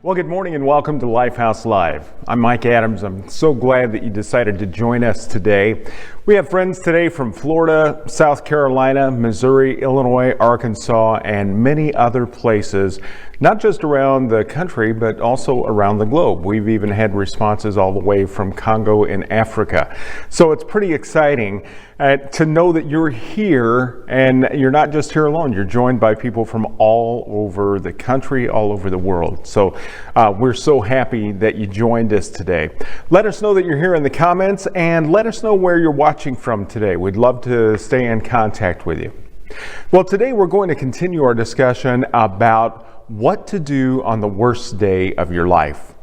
Well, good morning and welcome to Lifehouse Live. I'm Mike Adams. I'm so glad that you decided to join us today. We have friends today from Florida, South Carolina, Missouri, Illinois, Arkansas, and many other places, not just around the country, but also around the globe. We've even had responses all the way from Congo in Africa. So it's pretty exciting to know that you're here, and you're not just here alone. You're joined by people from all over the country, all over the world. So we're so happy that you joined us today. Let us know that you're here in the comments, and let us know where you're watching from today. We'd love to stay in contact with you. Well, today we're going to continue our discussion about what to do on the worst day of your life.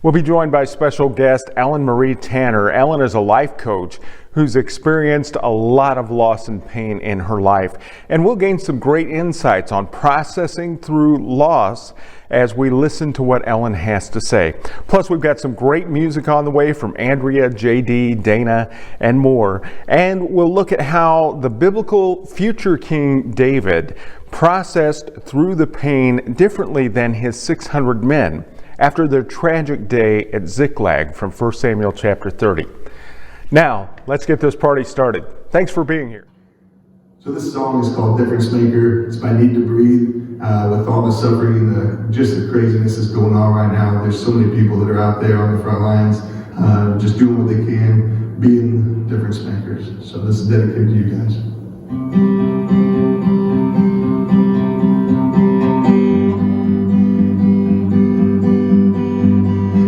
We'll be joined by special guest Ellen Marie Tanner. Ellen is a life coach who's experienced a lot of loss and pain in her life, and we'll gain some great insights on processing through loss as we listen to what Ellen has to say. Plus, we've got some great music on the way from Andrea, JD, Dana, and more. And we'll look at how the biblical future King David processed through the pain differently than his 600 men after their tragic day at Ziklag from 1 Samuel chapter 30. Now, let's get this party started. Thanks for being here. So this song is called Difference Maker. It's my Need to Breathe. With all the suffering and just the craziness that's going on right now, there's so many people that are out there on the front lines, just doing what they can, being difference makers. So this is dedicated to you guys.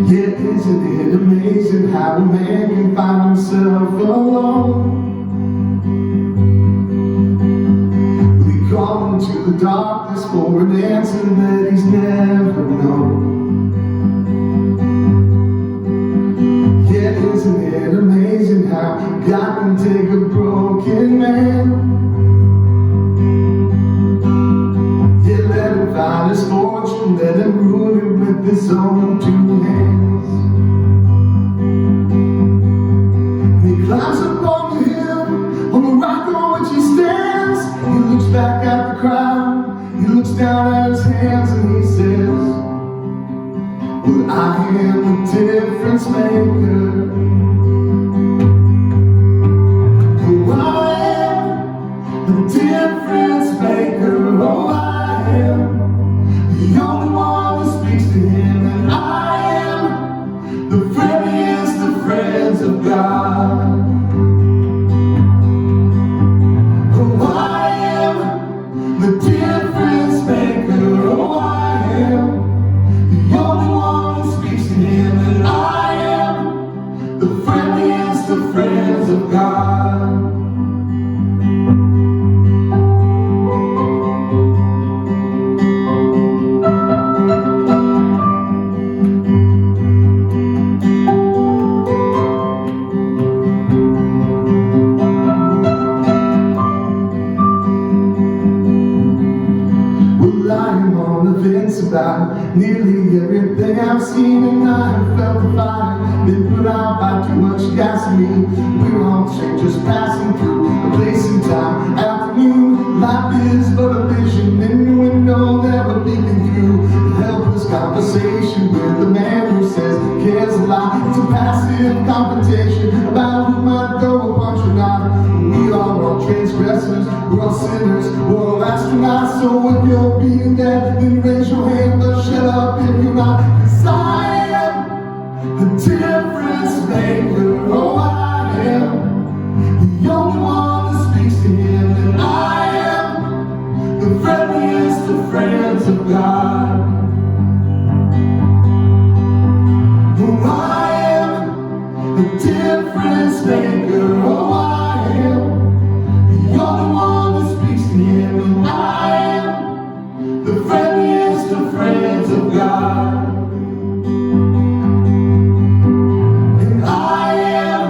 Yeah, isn't it amazing how a man can find himself alone? Call into the darkness for an answer that he's never known. Yeah, isn't it amazing how God can take a broken man? Yeah, let him find his fortune, let him ruin him with his own two hands. And he climbs up on the hill, on the rock on which he stands. He looks back at the crowd, he looks down at his hands, and he says, well, I am a difference maker. Oh, I am a difference maker. Oh, I am the only one who speaks to him, and I am the friendliest of friends of God. The difference maker, oh I am the only one who speaks to him, and I am the friendliest of friends of God. About nearly everything I've seen, and I have felt the fire been put out by too much gasoline. We're all strangers passing through a place in time. Afternoon, life is but a vision in the window that we're peeking through. A helpless conversation with a man who says he cares a lot. It's a passive confrontation about who might go a punch or not. We all are transgressors, we're all sinners, we're all astronauts. So if you're being there, then raise your hand, but shut up if you're not. 'Cause I am a difference maker. Oh, I am the only one that speaks to him, and I am the friendliest of friends of God. Oh, I am the difference maker. Oh, I am the only one that speaks to him, and I am the friendliest of friends of God. And I am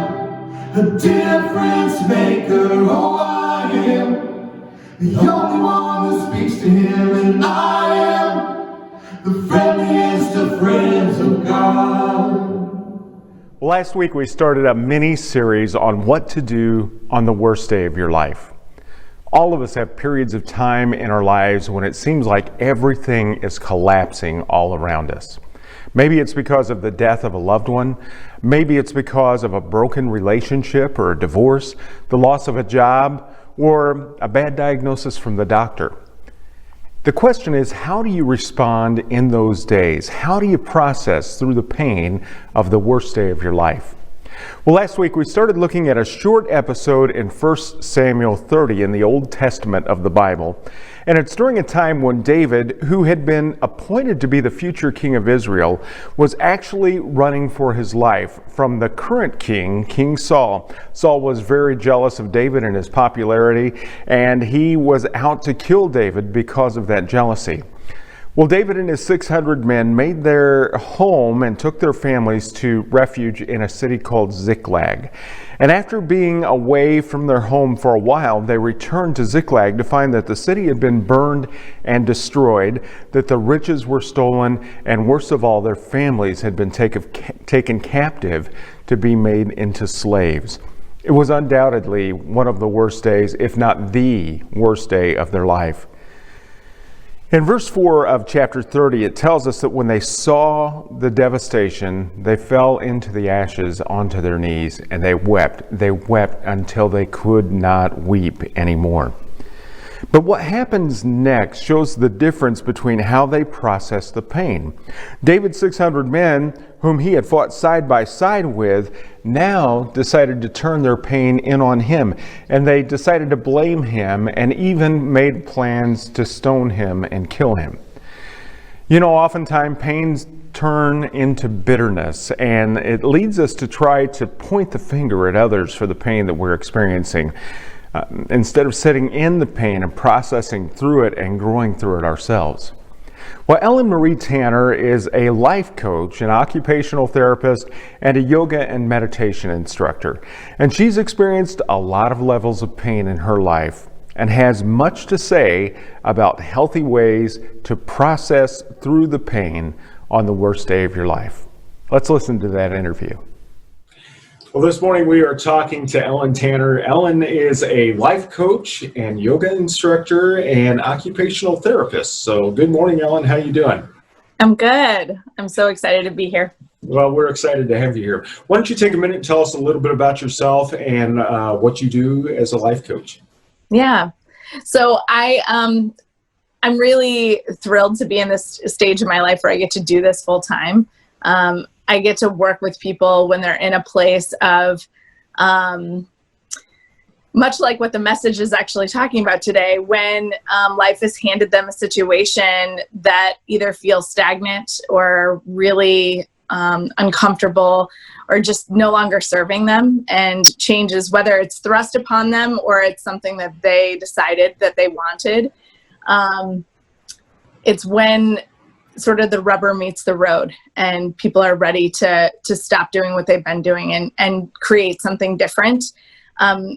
a difference maker. Oh, I am the only one that speaks to him, and I am the friendliest of friends of God. Last week we started a mini-series on what to do on the worst day of your life. All of us have periods of time in our lives when it seems like everything is collapsing all around us. Maybe it's because of the death of a loved one. Maybe it's because of a broken relationship or a divorce, the loss of a job, or a bad diagnosis from the doctor. The question is, how do you respond in those days? How do you process through the pain of the worst day of your life? Well, last week we started looking at a short episode in 1 Samuel 30 in the Old Testament of the Bible. And it's during a time when David, who had been appointed to be the future king of Israel, was actually running for his life from the current king, King Saul. Saul was very jealous of David and his popularity, and he was out to kill David because of that jealousy. Well, David and his 600 men made their home and took their families to refuge in a city called Ziklag. And after being away from their home for a while, they returned to Ziklag to find that the city had been burned and destroyed, that the riches were stolen, and worst of all, their families had been taken captive to be made into slaves. It was undoubtedly one of the worst days, if not the worst day of their life. In verse 4 of chapter 30, it tells us that when they saw the devastation, they fell into the ashes onto their knees, and they wept. They wept until they could not weep anymore. But what happens next shows the difference between how they process the pain. David's 600 men, whom he had fought side by side with, now decided to turn their pain in on him, and they decided to blame him and even made plans to stone him and kill him. You know, oftentimes pains turn into bitterness, and it leads us to try to point the finger at others for the pain that we're experiencing, instead of sitting in the pain and processing through it and growing through it ourselves. Well, Ellen Marie Tanner is a life coach, an occupational therapist, and a yoga and meditation instructor. And she's experienced a lot of levels of pain in her life and has much to say about healthy ways to process through the pain on the worst day of your life. Let's listen to that interview. Well, this morning we are talking to Ellen Tanner. Ellen is a life coach and yoga instructor and occupational therapist. So good morning, Ellen. How you doing? I'm good. I'm so excited to be here. Well, we're excited to have you here. Why don't you take a minute and tell us a little bit about yourself and what you do as a life coach? Yeah. So I'm really thrilled to be in this stage of my life where I get to do this full time. I get to work with people when they're in a place of, much like what the message is actually talking about today, when life has handed them a situation that either feels stagnant or really uncomfortable or just no longer serving them, and changes, whether it's thrust upon them or it's something that they decided that they wanted. It's when sort of the rubber meets the road and people are ready to stop doing what they've been doing and create something different,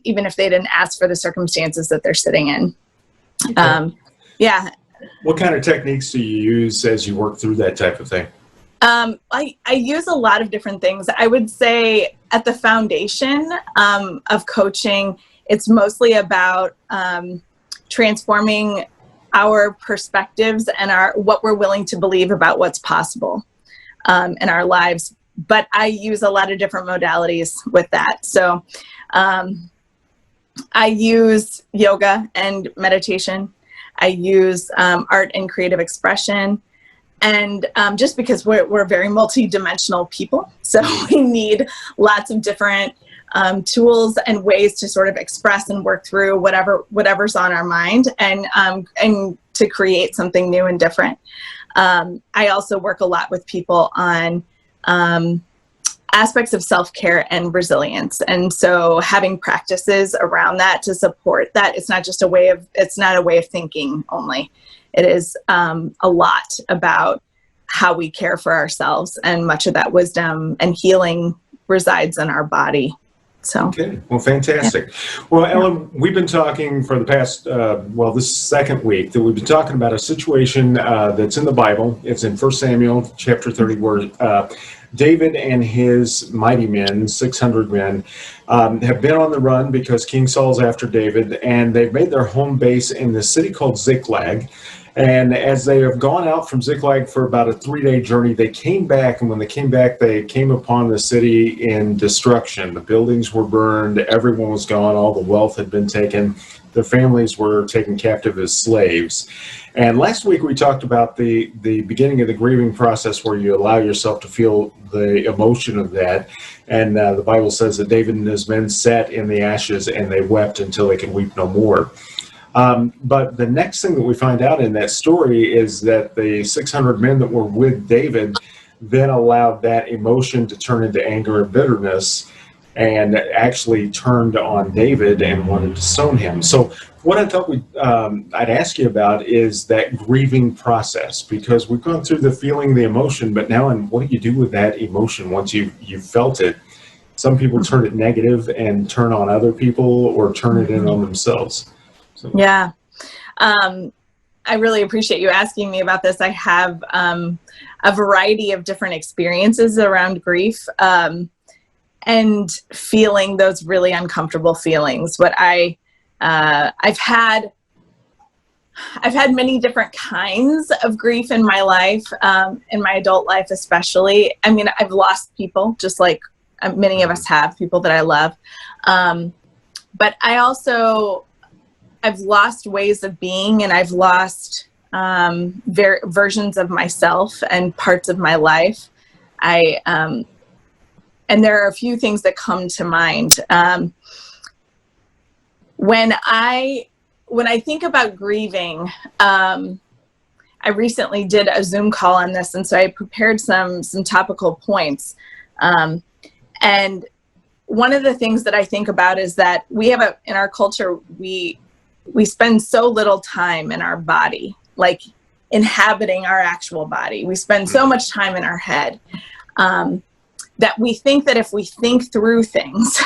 even if they didn't ask for the circumstances that they're sitting in. Okay. Yeah. What kind of techniques do you use as you work through that type of thing? I use a lot of different things. I would say at the foundation of coaching, it's mostly about transforming our perspectives and what we're willing to believe about what's possible in our lives. But I use a lot of different modalities with that. So I use yoga and meditation. I use art and creative expression. And just because we're very multi-dimensional people, so we need lots of different tools and ways to sort of express and work through whatever's on our mind, and to create something new and different. I also work a lot with people on aspects of self-care and resilience, and so having practices around that to support that. It's not a way of thinking only. It is a lot about how we care for ourselves, and much of that wisdom and healing resides in our body. So, okay, well, fantastic. Yeah. Well, Ellen, we've been talking for the past, this second week, that we've been talking about a situation that's in the Bible. It's in 1 Samuel chapter 30, where David and his mighty men, 600 men, have been on the run because King Saul's after David, and they've made their home base in the city called Ziklag. And as they have gone out from Ziklag for about a 3-day journey, they came back. And when they came back, they came upon the city in destruction. The buildings were burned. Everyone was gone. All the wealth had been taken. Their families were taken captive as slaves. And last week we talked about the beginning of the grieving process, where you allow yourself to feel the emotion of that. And the Bible says that David and his men sat in the ashes and they wept until they could weep no more. But the next thing that we find out in that story is that the 600 men that were with David then allowed that emotion to turn into anger and bitterness, and actually turned on David and wanted to stone him. So what I thought I'd ask you about is that grieving process, because we've gone through the feeling, the emotion, but now, and what do you do with that emotion once you've felt it? Some people turn it negative and turn on other people, or turn it in on themselves. So. Yeah. I really appreciate you asking me about this. I have a variety of different experiences around grief, and feeling those really uncomfortable feelings. What I've had many different kinds of grief in my life, in my adult life especially. I mean, I've lost people, just like many of us have, people that I love. But I've lost ways of being, and I've lost versions of myself and parts of my life. And there are a few things that come to mind. When I think about grieving, I recently did a Zoom call on this, and so I prepared some topical points. And one of the things that I think about is that we have in our culture, we spend so little time in our body, like inhabiting our actual body. We spend so much time in our head, that we think that if we think through things,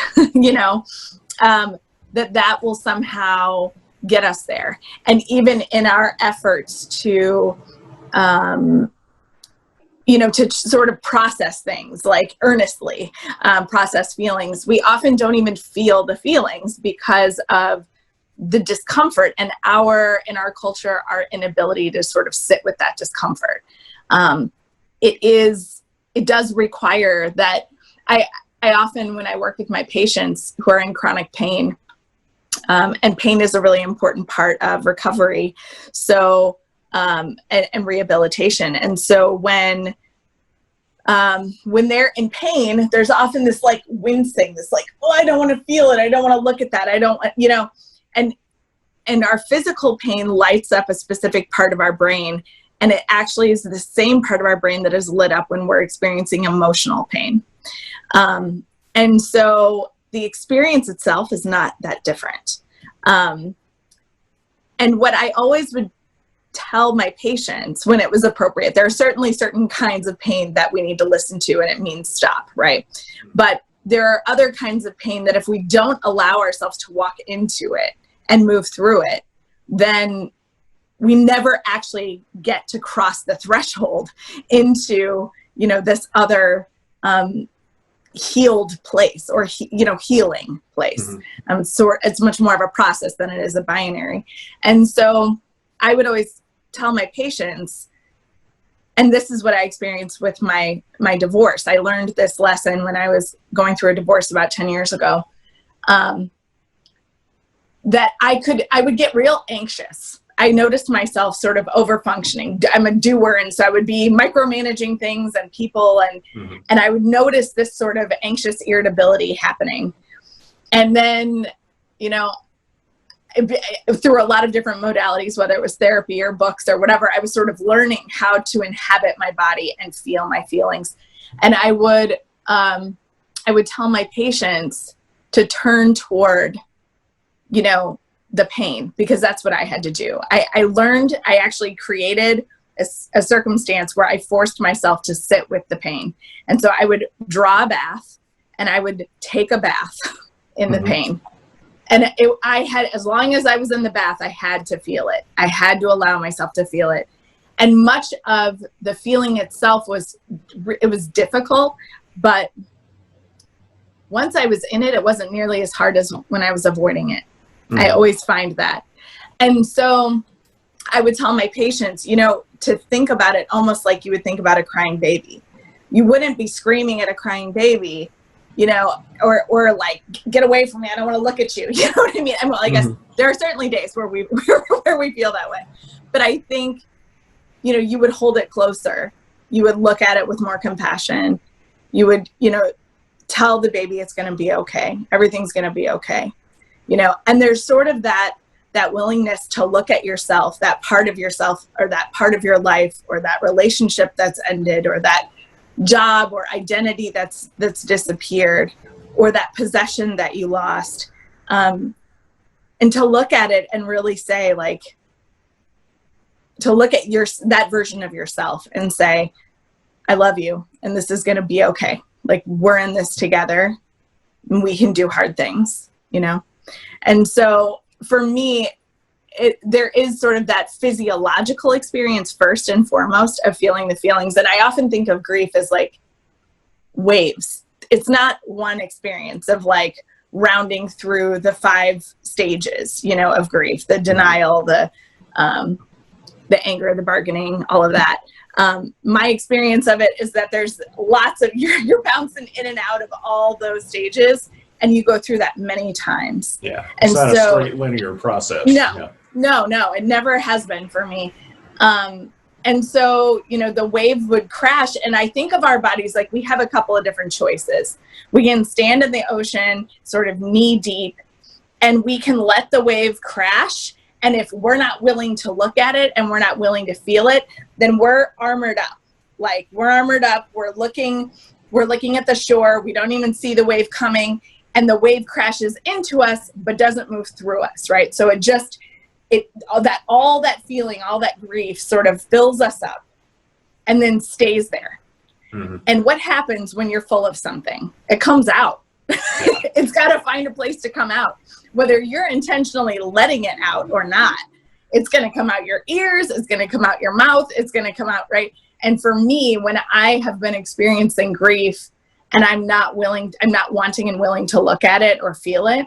that will somehow get us there. And even in our efforts to, to sort of process things, like earnestly process feelings, we often don't even feel the feelings because of the discomfort and in our culture, our inability to sort of sit with that discomfort. It does require that I often, when I work with my patients who are in chronic pain, and pain is a really important part of recovery, so and rehabilitation. And so when they're in pain, there's often this like wincing, this like, oh, I don't want to feel it, I don't want to look at that, I don't, and our physical pain lights up a specific part of our brain. And it actually is the same part of our brain that is lit up when we're experiencing emotional pain. And so the experience itself is not that different. And what I always would tell my patients when it was appropriate, there are certainly certain kinds of pain that we need to listen to, and it means stop, right? But there are other kinds of pain that if we don't allow ourselves to walk into it and move through it, then we never actually get to cross the threshold into, this other healed place, or, healing place. So it's much more of a process than it is a binary. And so I would always tell my patients, and this is what I experienced with my divorce. I learned this lesson when I was going through a divorce about 10 years ago, that I would get real anxious. I noticed myself sort of over-functioning. I'm a doer, and so I would be micromanaging things and people, and I would notice this sort of anxious irritability happening. And then, through a lot of different modalities, whether it was therapy or books or whatever, I was sort of learning how to inhabit my body and feel my feelings. And I would tell my patients to turn toward, the pain, because that's what I had to do. I actually created a circumstance where I forced myself to sit with the pain. And so I would draw a bath, and I would take a bath in the pain. And as long as I was in the bath, I had to feel it. I had to allow myself to feel it. And much of the feeling itself was difficult, but once I was in it, it wasn't nearly as hard as when I was avoiding it. I always find that. And so I would tell my patients, to think about it almost like you would think about a crying baby. You wouldn't be screaming at a crying baby, or like, get away from me, I don't want to look at you. You know what I mean? I guess there are certainly days where we where we feel that way. But I think, you would hold it closer. You would look at it with more compassion. You would, tell the baby it's going to be okay. Everything's going to be okay. And there's sort of that willingness to look at yourself, that part of yourself, or that part of your life, or that relationship that's ended, or that job or identity that's disappeared, or that possession that you lost, and to look at it and really say, like, to look at that version of yourself and say, I love you, and this is going to be okay. Like, we're in this together, and we can do hard things, And so for me, there is sort of that physiological experience first and foremost of feeling the feelings. And I often think of grief as like waves. It's not one experience of like rounding through the 5 stages, of grief, the denial, the anger, the bargaining, all of that. My experience of it is that there's lots of, you're bouncing in and out of all those stages, and you go through that many times. Yeah. And it's not so, a straight linear process. No, it never has been for me. And so, the wave would crash, and I think of our bodies like we have a couple of different choices. We can stand in the ocean, sort of knee deep, and we can let the wave crash. And if we're not willing to look at it and we're not willing to feel it, then we're armored up. Like, we're armored up. We're looking at the shore. We don't even see the wave coming, and the wave crashes into us, but doesn't move through us, right? So all that feeling, all that grief sort of fills us up and then stays there. Mm-hmm. And what happens when you're full of something? It comes out. Yeah. It's got to find a place to come out. Whether you're intentionally letting it out or not, it's going to come out your ears, it's going to come out your mouth, it's going to come out, right? And for me, when I have been experiencing grief and I'm not wanting and willing to look at it or feel it,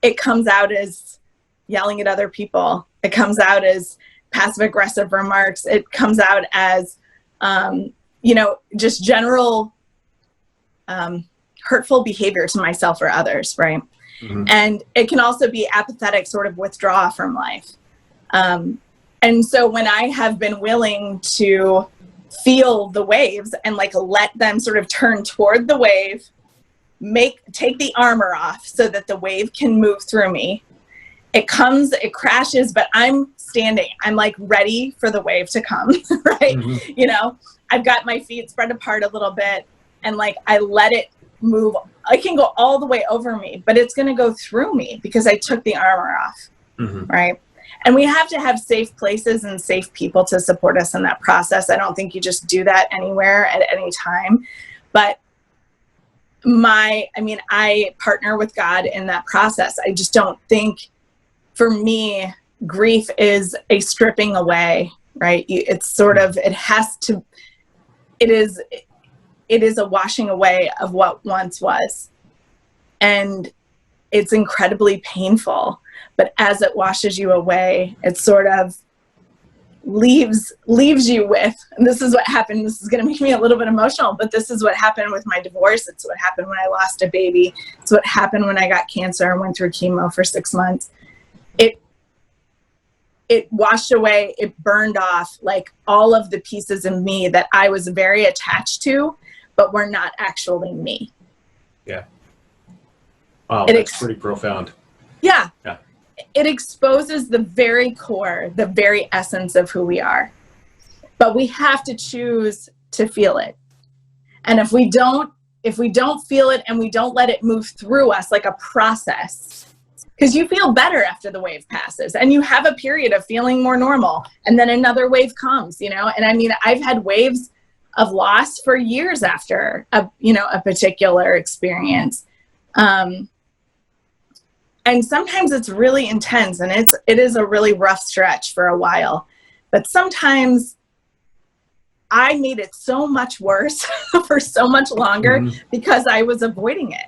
it comes out as yelling at other people. It comes out as passive aggressive remarks. It comes out as, just general hurtful behavior to myself or others, right? Mm-hmm. And it can also be apathetic, sort of withdraw from life. And so when I have been willing to feel the waves and like let them sort of turn toward the wave, take the armor off so that the wave can move through me, it crashes, but I'm standing. I'm like ready for the wave to come, right? Mm-hmm. I've got my feet spread apart a little bit, and like I let it move. I can go all the way over me, but it's going to go through me because I took the armor off, mm-hmm. right? And we have to have safe places and safe people to support us in that process. I don't think you just do that anywhere at any time, but I partner with God in that process. I just don't think, for me, grief is a stripping away, right? It's sort of, it is a washing away of what once was. And it's incredibly painful, but as it washes you away, it sort of leaves you with, and this is what happened. This is going to make me a little bit emotional, but this is what happened with my divorce. It's what happened when I lost a baby. It's what happened when I got cancer and went through chemo for 6 months. It washed away, it burned off like all of the pieces of me that I was very attached to, but were not actually me. Yeah. Wow, that's pretty profound. Yeah. It exposes the very core, the very essence of who we are. But we have to choose to feel it. And if we don't feel it and we don't let it move through us like a process, because you feel better after the wave passes and you have a period of feeling more normal, and then another wave comes, and I've had waves of loss for years after a particular experience. And sometimes it's really intense and it is a really rough stretch for a while, but sometimes I made it so much worse for so much longer mm-hmm. because I was avoiding it.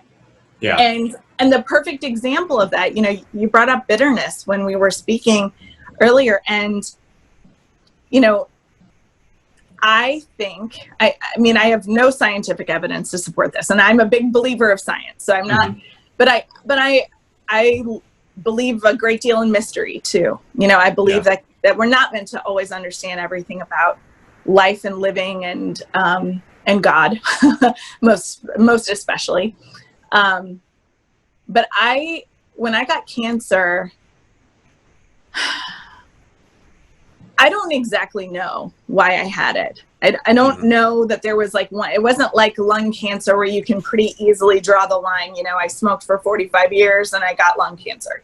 Yeah. And the perfect example of that, you brought up bitterness when we were speaking earlier. And, I think, I mean, I have no scientific evidence to support this, and I'm a big believer of science. So I'm not, but I believe a great deal in mystery too. I believe that we're not meant to always understand everything about life and living and God, most especially. But when I got cancer, I don't exactly know why I had it. I don't know that there was like one. It wasn't like lung cancer where you can pretty easily draw the line. I smoked for 45 years and I got lung cancer.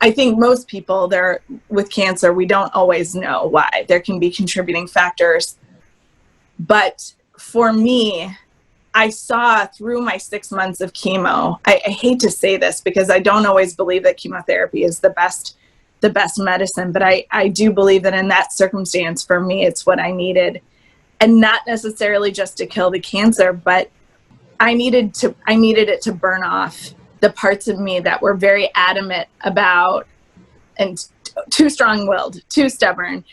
I think most people there with cancer, we don't always know why. There can be contributing factors. But for me, I saw through my 6 months of chemo, I hate to say this because I don't always believe that chemotherapy is the best medicine, but I do believe that in that circumstance, for me, it's what I needed. And not necessarily just to kill the cancer, but I needed it to burn off the parts of me that were very adamant about and too strong-willed, too stubborn,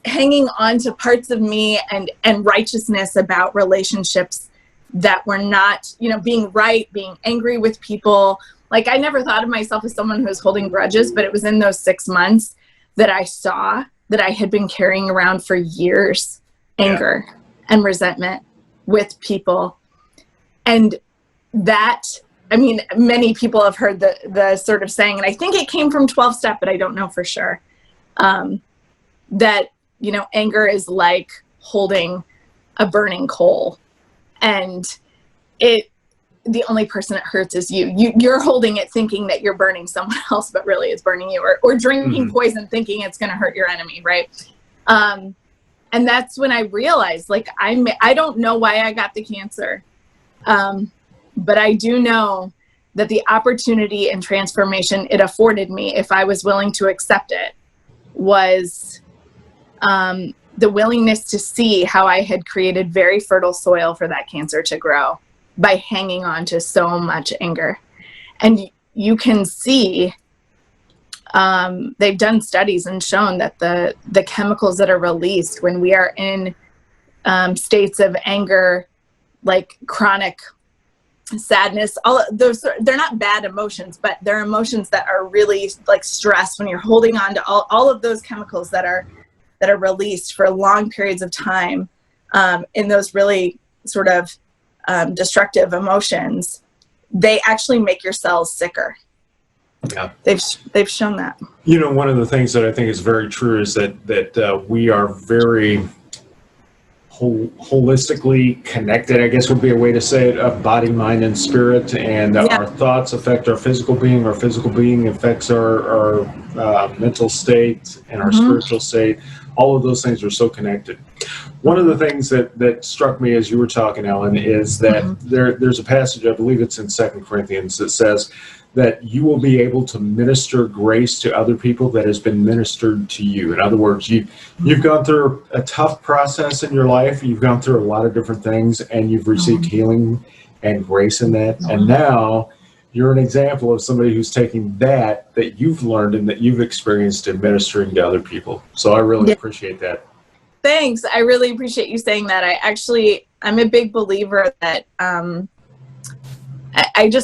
hanging on to parts of me and righteousness about relationships that were not, being right, being angry with people. Like, I never thought of myself as someone who was holding grudges, but it was in those 6 months that I saw that I had been carrying around for years, anger and resentment with people. And that, I mean, many people have heard the sort of saying, and I think it came from 12-step, but I don't know for sure, that, anger is like holding a burning coal, and the only person it hurts is you. You're holding it thinking that you're burning someone else, but really it's burning you, or drinking poison thinking it's going to hurt your enemy, right? And that's when I realized, like, I don't know why I got the cancer, but I do know that the opportunity and transformation it afforded me, if I was willing to accept it, was the willingness to see how I had created very fertile soil for that cancer to grow by hanging on to so much anger. And you can see, they've done studies and shown that the chemicals that are released when we are in states of anger, like chronic sadness, all of those, they're not bad emotions, but they're emotions that are really like stress. When you're holding on to all of those chemicals that are released for long periods of time, in those really sort of destructive emotions, they actually make your cells sicker. Yeah, they've shown that. One of the things that I think is very true is that we are very holistically connected, I guess would be a way to say it, of body, mind, and spirit. And our thoughts affect our physical being. Our physical being affects our mental state and our spiritual state. All of those things are so connected. One of the things that struck me as you were talking, Ellen, is that there's a passage, I believe it's in 2 Corinthians, that says that you will be able to minister grace to other people that has been ministered to you. In other words, you've gone through a tough process in your life. You've gone through a lot of different things, and you've received healing and grace in that. And now you're an example of somebody who's taking that you've learned and that you've experienced in ministering to other people. So I really appreciate that. Thanks. I really appreciate you saying that. I'm a big believer that,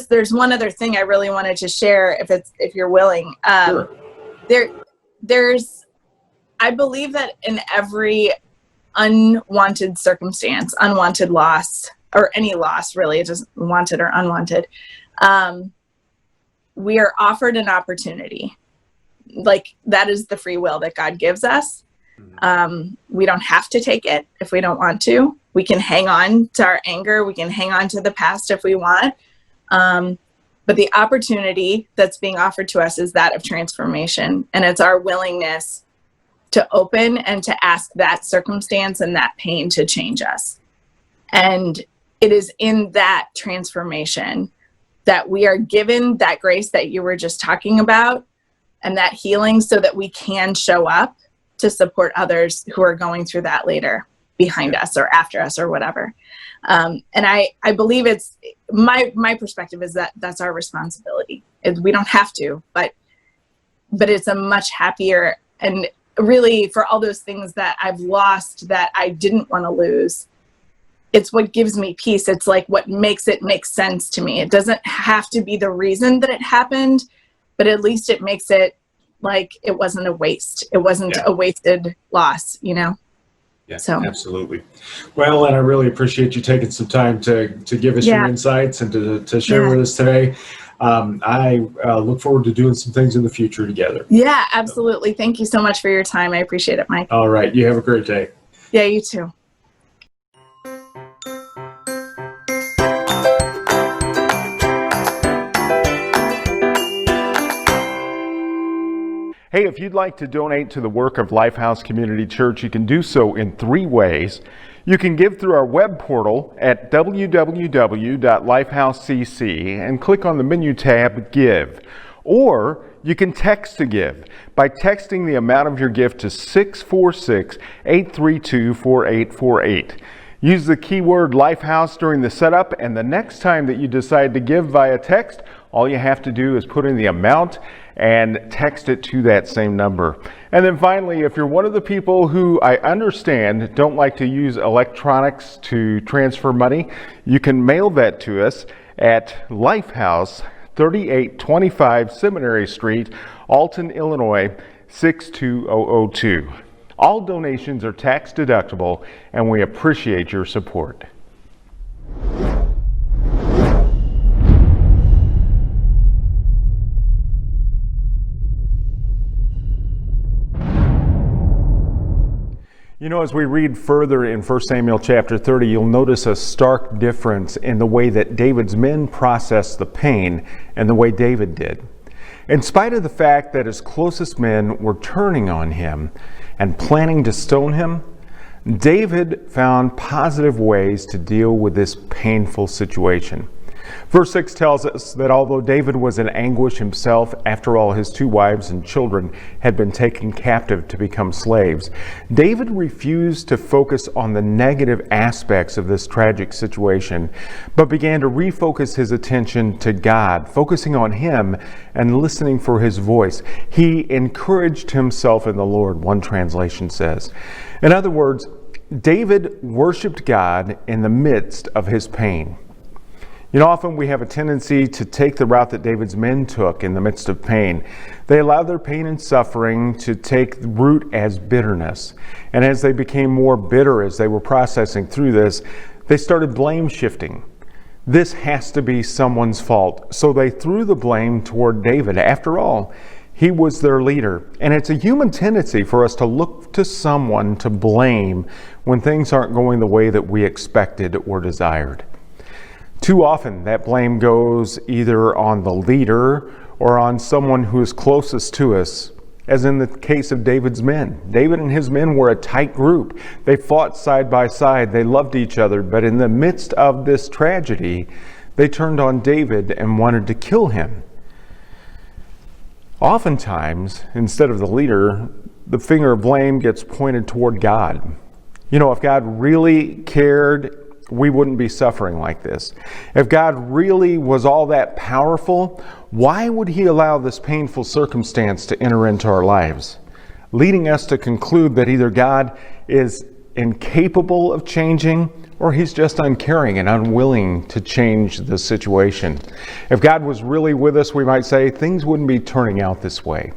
there's one other thing I really wanted to share, if you're willing. Sure. I believe that in every unwanted circumstance, unwanted loss, or any loss really, it's just wanted or unwanted, we are offered an opportunity. Like, that is the free will that God gives us. We don't have to take it if we don't want to. We can hang on to our anger. We can hang on to the past if we want. But the opportunity that's being offered to us is that of transformation. And it's our willingness to open and to ask that circumstance and that pain to change us. And it is in that transformation that we are given that grace that you were just talking about, and that healing, so that we can show up to support others who are going through that later, behind us or after us or whatever. And I believe it's my perspective is that that's our responsibility. We don't have to, but but it's a much happier, and really for all those things that I've lost that I didn't want to lose, it's what gives me peace. It's like what makes it make sense to me. It doesn't have to be the reason that it happened, but at least it makes it like it wasn't a waste. It wasn't a wasted loss, you know? Yeah, so absolutely. Well, and I really appreciate you taking some time to give us your insights and to share with us today. I look forward to doing some things in the future together. Yeah, absolutely. Thank you so much for your time. I appreciate it, Mike. All right. You have a great day. Yeah, you too. Hey, if you'd like to donate to the work of Lifehouse Community Church, you can do so in 3 ways. You can give through our web portal at www.lifehousecc and click on the menu tab, Give. Or you can text to give by texting the amount of your gift to 646-832-4848. Use the keyword Lifehouse during the setup, and the next time that you decide to give via text, all you have to do is put in the amount and text it to that same number. And then finally, if you're one of the people who I understand don't like to use electronics to transfer money, you can mail that to us at Lifehouse, 3825 Seminary Street, Alton, Illinois, 62002. All donations are tax deductible, and we appreciate your support. You know, as we read further in 1 Samuel chapter 30, you'll notice a stark difference in the way that David's men processed the pain and the way David did. In spite of the fact that his closest men were turning on him and planning to stone him, David found positive ways to deal with this painful situation. Verse 6 tells us that although David was in anguish himself after all his 2 wives and children had been taken captive to become slaves, David refused to focus on the negative aspects of this tragic situation, but began to refocus his attention to God, focusing on Him and listening for His voice. He encouraged himself in the Lord, one translation says. In other words, David worshiped God in the midst of his pain. You know, often we have a tendency to take the route that David's men took in the midst of pain. They allowed their pain and suffering to take root as bitterness. And as they became more bitter as they were processing through this, they started blame shifting. This has to be someone's fault. So they threw the blame toward David. After all, he was their leader. And it's a human tendency for us to look to someone to blame when things aren't going the way that we expected or desired. Too often, that blame goes either on the leader or on someone who is closest to us, as in the case of David's men. David and his men were a tight group. They fought side by side. They loved each other. But in the midst of this tragedy, they turned on David and wanted to kill him. Oftentimes, instead of the leader, the finger of blame gets pointed toward God. You know, if God really cared, we wouldn't be suffering like this. If God really was all that powerful, why would He allow this painful circumstance to enter into our lives? Leading us to conclude that either God is incapable of changing or He's just uncaring and unwilling to change the situation. If God was really with us, we might say things wouldn't be turning out this way.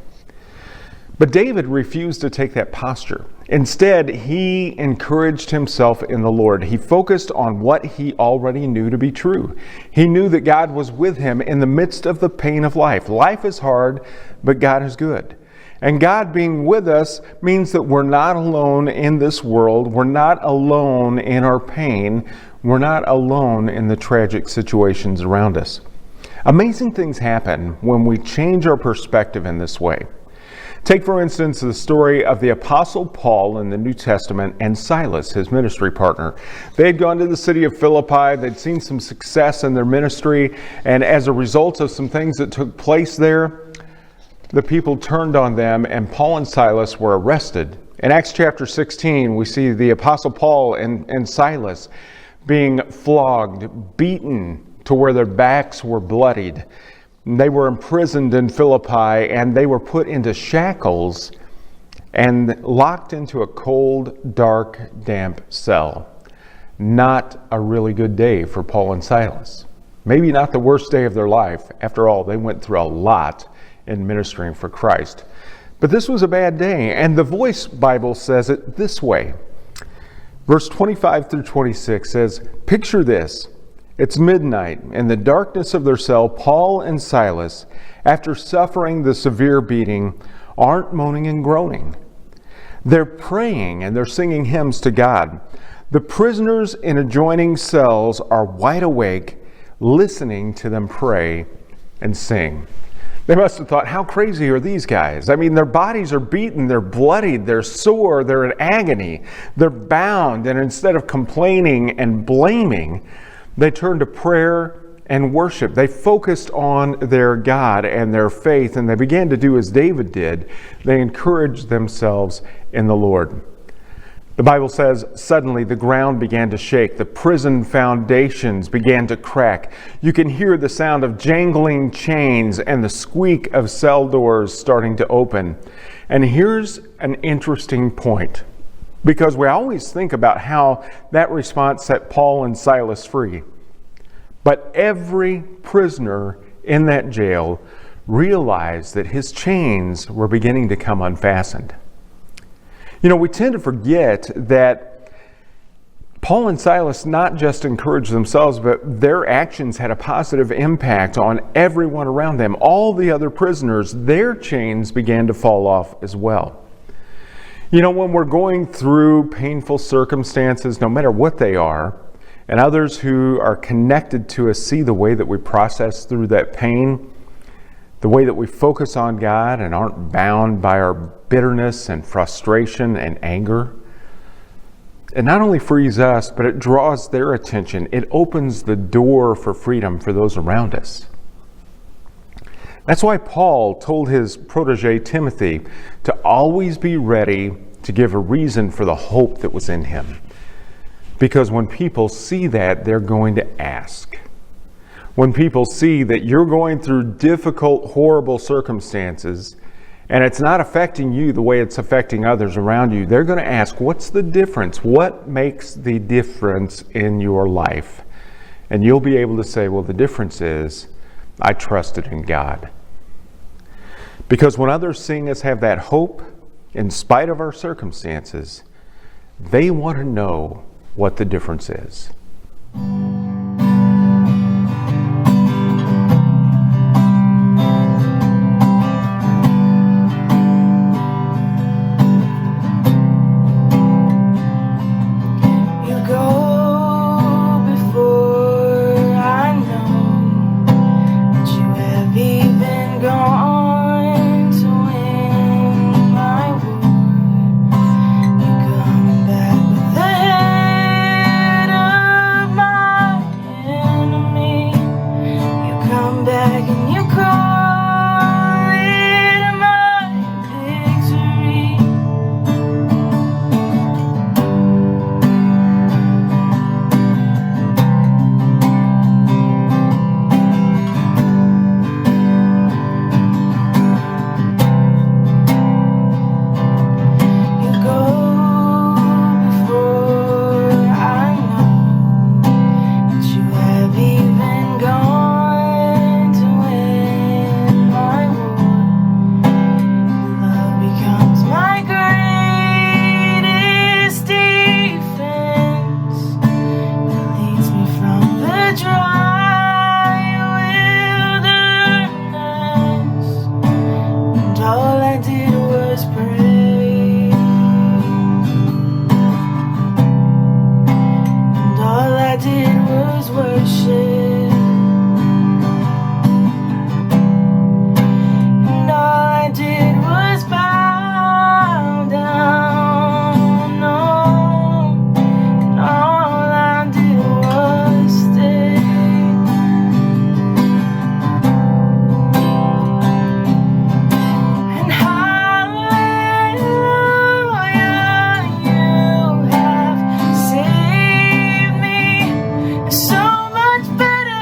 But David refused to take that posture. Instead, he encouraged himself in the Lord. He focused on what he already knew to be true. He knew that God was with him in the midst of the pain of life. Life is hard, but God is good. And God being with us means that we're not alone in this world. We're not alone in our pain. We're not alone in the tragic situations around us. Amazing things happen when we change our perspective in this way. Take, for instance, the story of the Apostle Paul in the New Testament and Silas, his ministry partner. They had gone to the city of Philippi. They'd seen some success in their ministry, and as a result of some things that took place there, the people turned on them, and Paul and Silas were arrested. In Acts chapter 16, we see the Apostle Paul and Silas being flogged, beaten to where their backs were bloodied. They were imprisoned in Philippi, and they were put into shackles and locked into a cold, dark, damp cell. Not a really good day for Paul and Silas. Maybe not the worst day of their life. After all, they went through a lot in ministering for Christ. But this was a bad day, and the Voice Bible says it this way. Verse 25 through 26 says, "Picture this. It's midnight. In the darkness of their cell, Paul and Silas, after suffering the severe beating, aren't moaning and groaning. They're praying and they're singing hymns to God. The prisoners in adjoining cells are wide awake, listening to them pray and sing." They must have thought, how crazy are these guys? I mean, their bodies are beaten, they're bloodied, they're sore, they're in agony, they're bound, and instead of complaining and blaming, they turned to prayer and worship. They focused on their God and their faith, and they began to do as David did. They encouraged themselves in the Lord. The Bible says, suddenly the ground began to shake. The prison foundations began to crack. You can hear the sound of jangling chains and the squeak of cell doors starting to open. And here's an interesting point, because we always think about how that response set Paul and Silas free. But every prisoner in that jail realized that his chains were beginning to come unfastened. You know, we tend to forget that Paul and Silas not just encouraged themselves, but their actions had a positive impact on everyone around them. All the other prisoners, their chains began to fall off as well. You know, when we're going through painful circumstances, no matter what they are, and others who are connected to us see the way that we process through that pain, the way that we focus on God and aren't bound by our bitterness and frustration and anger. It not only frees us, but it draws their attention. It opens the door for freedom for those around us. That's why Paul told his protege Timothy to always be ready to give a reason for the hope that was in him. Because when people see that, they're going to ask. When people see that you're going through difficult, horrible circumstances, and it's not affecting you the way it's affecting others around you, they're going to ask, what's the difference? What makes the difference in your life? And you'll be able to say, well, the difference is I trusted in God. Because when others seeing us have that hope, in spite of our circumstances, they want to know what the difference is. So much better.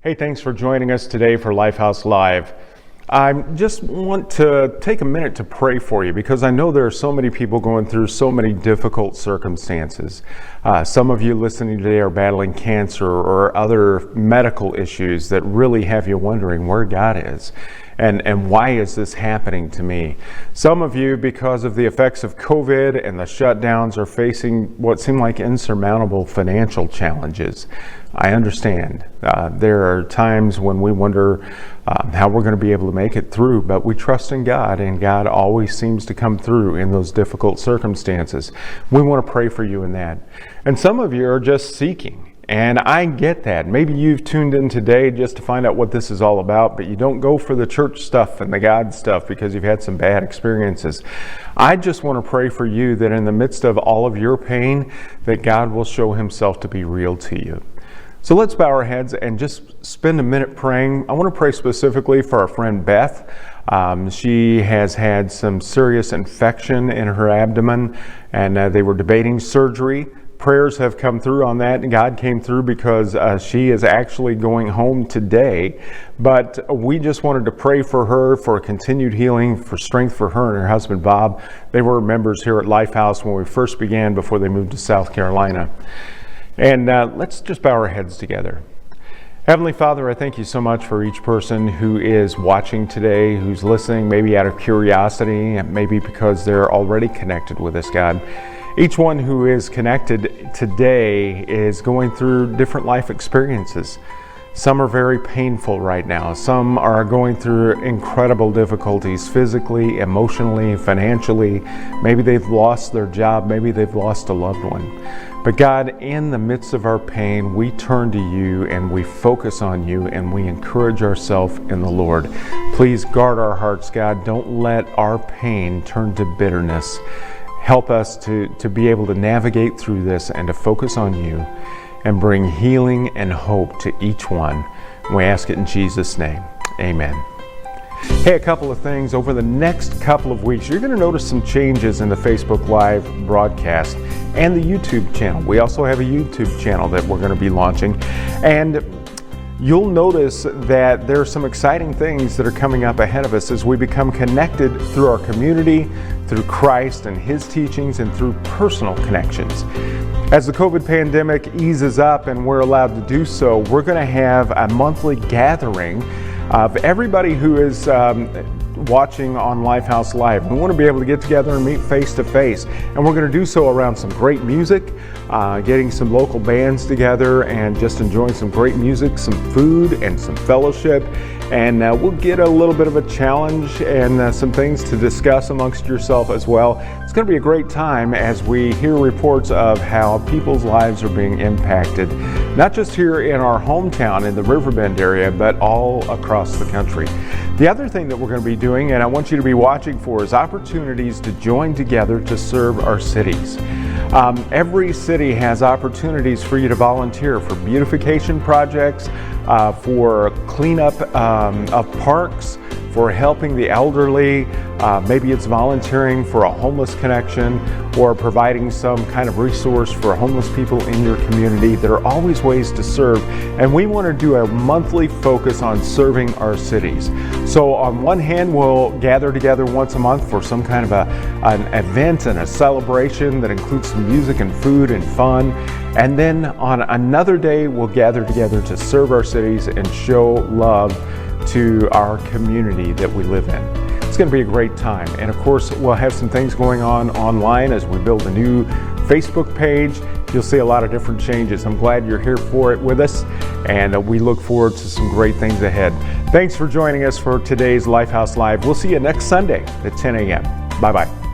Hey, thanks for joining us today for Lifehouse Live. I just want to take a minute to pray for you because I know there are so many people going through so many difficult circumstances. Some of you listening today are battling cancer or other medical issues that really have you wondering where God is. And why is this happening to me? Some of you, because of the effects of COVID and the shutdowns, are facing what seem like insurmountable financial challenges. I understand. There are times when we wonder how we're going to be able to make it through, but we trust in God, and God always seems to come through in those difficult circumstances. We want to pray for you in that. And some of you are just seeking. And I get that. Maybe you've tuned in today just to find out what this is all about, but you don't go for the church stuff and the God stuff because you've had some bad experiences. I just want to pray for you that in the midst of all of your pain, that God will show himself to be real to you. So let's bow our heads and just spend a minute praying. I want to pray specifically for our friend Beth. She has had some serious infection in her abdomen, and they were debating surgery. Prayers have come through on that, and God came through because she is actually going home today. But we just wanted to pray for her, for continued healing, for strength for her and her husband Bob. They were members here at Lifehouse when we first began before they moved to South Carolina. And let's just bow our heads together. Heavenly Father, I thank you so much for each person who is watching today, who's listening, maybe out of curiosity, maybe because they're already connected with us, God. Each one who is connected today is going through different life experiences. Some are very painful right now. Some are going through incredible difficulties physically, emotionally, financially. Maybe they've lost their job. Maybe they've lost a loved one. But God, in the midst of our pain, we turn to you and we focus on you and we encourage ourselves in the Lord. Please guard our hearts, God. Don't let our pain turn to bitterness. Help us to be able to navigate through this and to focus on you and bring healing and hope to each one. We ask it in Jesus' name. Amen. Hey, a couple of things. Over the next couple of weeks, you're going to notice some changes in the Facebook Live broadcast and the YouTube channel. We also have a YouTube channel that we're going to be launching. And you'll notice that there are some exciting things that are coming up ahead of us as we become connected through our community, through Christ and his teachings, and through personal connections. As the COVID pandemic eases up and we're allowed to do so, we're going to have a monthly gathering of everybody who is watching on Lifehouse Live. We want to be able to get together and meet face to face, and we're going to do so around some great music, getting some local bands together and just enjoying some great music, some food, and some fellowship. And we'll get a little bit of a challenge and some things to discuss amongst yourself as well. It's going to be a great time as we hear reports of how people's lives are being impacted, not just here in our hometown in the Riverbend area, but all across the country. The other thing that we're going to be doing, and I want you to be watching for, is opportunities to join together to serve our cities. Every city has opportunities for you to volunteer for beautification projects, for cleanup of parks, for helping the elderly. Maybe it's volunteering for a homeless connection or providing some kind of resource for homeless people in your community. There are always ways to serve, and we want to do a monthly focus on serving our cities. So on one hand, we'll gather together once a month for some kind of an event and a celebration that includes some music and food and fun. And then on another day, we'll gather together to serve our cities and show love to our community that we live in. It's going to be a great time. And of course, we'll have some things going on online as we build a new Facebook page. You'll see a lot of different changes. I'm glad you're here for it with us, and we look forward to some great things ahead. Thanks for joining us for today's Lifehouse Live. We'll see you next Sunday at 10 a.m. Bye-bye.